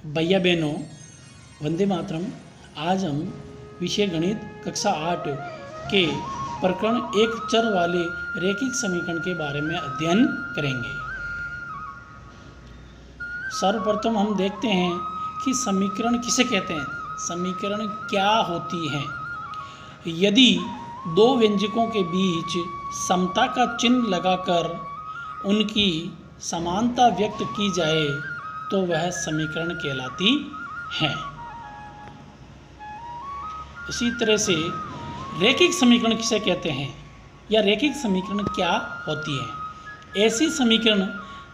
भैया बहनों, वंदे मातरम। आज हम विषय गणित कक्षा 8 के प्रकरण एक चर वाले रैखिक समीकरण के बारे में अध्ययन करेंगे। सर्वप्रथम हम देखते हैं कि समीकरण किसे कहते हैं, समीकरण क्या होती हैं। यदि दो व्यंजकों के बीच समता का चिन्ह लगाकर उनकी समानता व्यक्त की जाए तो वह समीकरण कहलाती है। इसी तरह से रैखिक समीकरण किसे कहते हैं या रैखिक समीकरण क्या होती है। ऐसी समीकरण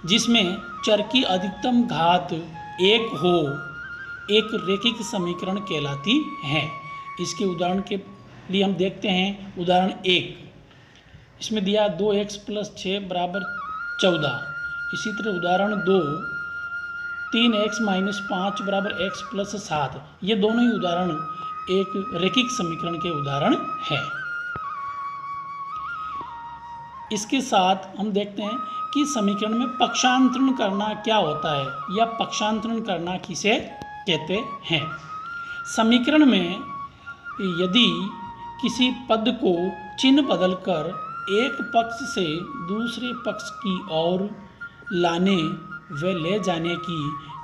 जिसमें चर की अधिकतम घात एक हो एक रैखिक समीकरण कहलाती है। इसके उदाहरण के लिए हम देखते हैं उदाहरण 1। इसमें दिया 2x + 6 = 14। इसी तरह उदाहरण 2 3x - 5 = x + 7। ये दोनों ही उदाहरण एक रैखिक समीकरण के उदाहरण हैं। इसके साथ हम देखते हैं कि समीकरण में पक्षांतरण करना क्या होता है या पक्षांतरण करना किसे कहते हैं। समीकरण में यदि किसी पद को चिन्ह बदलकर एक पक्ष से दूसरे पक्ष की ओर लाने व ले जाने की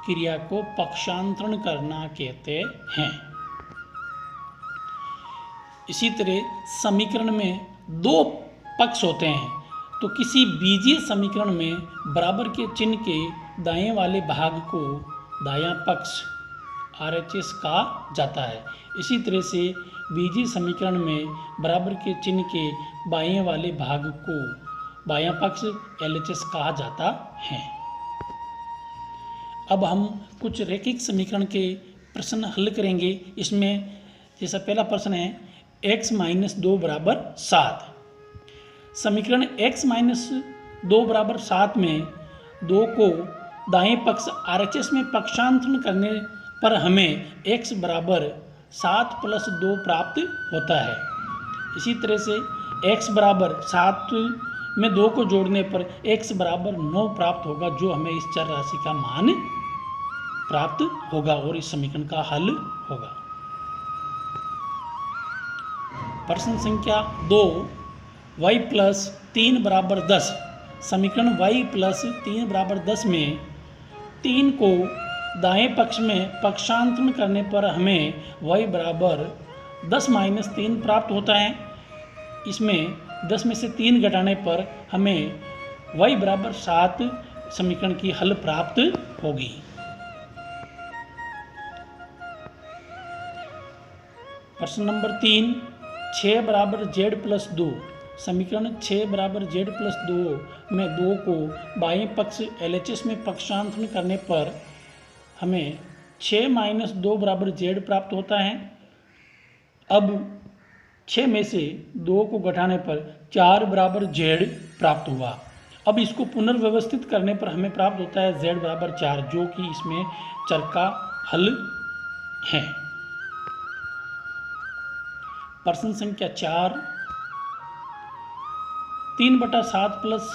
क्रिया को पक्षांतरण करना कहते हैं। इसी तरह समीकरण में दो पक्ष होते हैं तो किसी बीजीय समीकरण में बराबर के चिन्ह के दाएं वाले भाग को दायां पक्ष RHS कहा जाता है। इसी तरह से बीजीय समीकरण में बराबर के चिन्ह के बाएं वाले भाग को बायां पक्ष LHS कहा जाता है। अब हम कुछ रैखिक समीकरण के प्रश्न हल करेंगे। इसमें जैसा पहला प्रश्न है x - 2 = 7। समीकरण x - 2 = 7 में 2 को दाएं पक्ष RHS में पक्षांतरण करने पर हमें x = 7 + 2 प्राप्त होता है। इसी तरह से x = 7 में 2 को जोड़ने पर x = 9 प्राप्त होगा, जो हमें इस चर राशि का मान प्राप्त होगा और इस समीकरण का हल होगा। प्रश्न संख्या 2 y + 3 = 10। समीकरण y + 3 = 10 में 3 को दाएं पक्ष में पक्षांतरण करने पर हमें y = 10 - 3 प्राप्त होता है। इसमें 10 में से 3 घटाने पर हमें y = 7 समीकरण की हल प्राप्त होगी। प्रश्न नंबर 3 6 = z + 2। समीकरण 6 = z + 2 में 2 को बाएं पक्ष LHS में पक्षांतरण करने पर हमें 6 - 2 = z प्राप्त होता है। अब 6 में से 2 को घटाने पर 4 = z प्राप्त हुआ। अब इसको पुनर्व्यवस्थित करने पर हमें प्राप्त होता है z = 4, जो कि इसमें चर का हल है। प्रश्न संख्या 4 3/7 +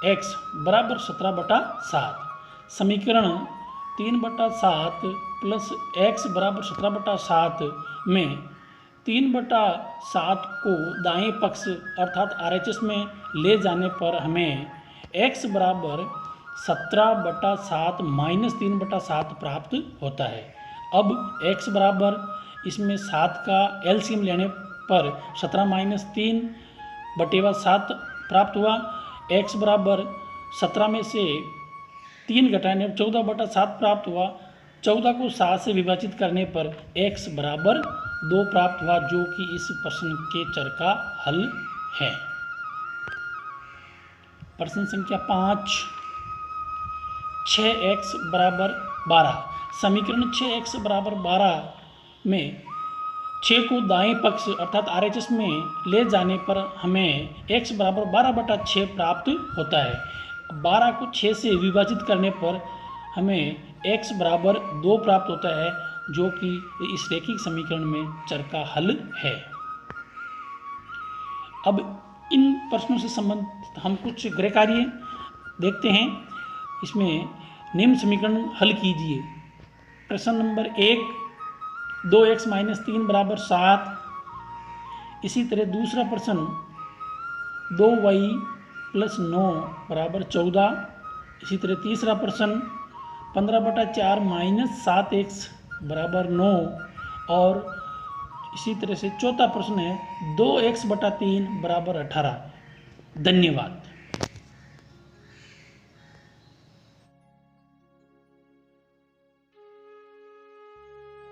x = 17/7। समीकरण 3/7 + x = 17/7 में 3/7 को दाएं पक्ष अर्थात RHS में ले जाने पर हमें x = 17/7 - 3/7 प्राप्त होता है। अब x बराबर इसमें 7 का LCM लेने पर 17 - 3/7 प्राप्त हुआ। x बराबर 17 में से 3 घटाने 14/7 प्राप्त हुआ। 14 को 7 से विभाजित करने पर x = 2 प्राप्त हुआ, जो कि इस प्रश्न के चर का हल है। प्रश्न संख्या 5 6x = 12। समीकरण 6x = 12 में 6 को दाएं पक्ष अर्थात RHS में ले जाने पर हमें x = 12/6 प्राप्त होता है। 12 को 6 से विभाजित करने पर हमें x = 2 प्राप्त होता है, जो कि इस रैखिक समीकरण में चर का हल है। अब इन प्रश्नों से संबंधित हम कुछ गृह कार्य देखते हैं। इसमें निम्न समीकरण हल कीजिए। प्रश्न नंबर 1 2x माइनस 3 बराबर 7। इसी तरह दूसरा प्रश्न 2y प्लस 9 बराबर 14। इसी तरह तीसरा प्रश्न 15/4 माइनस 7x बराबर 9। और इसी तरह से चौथा प्रश्न है 2x/3 बराबर 18। धन्यवाद।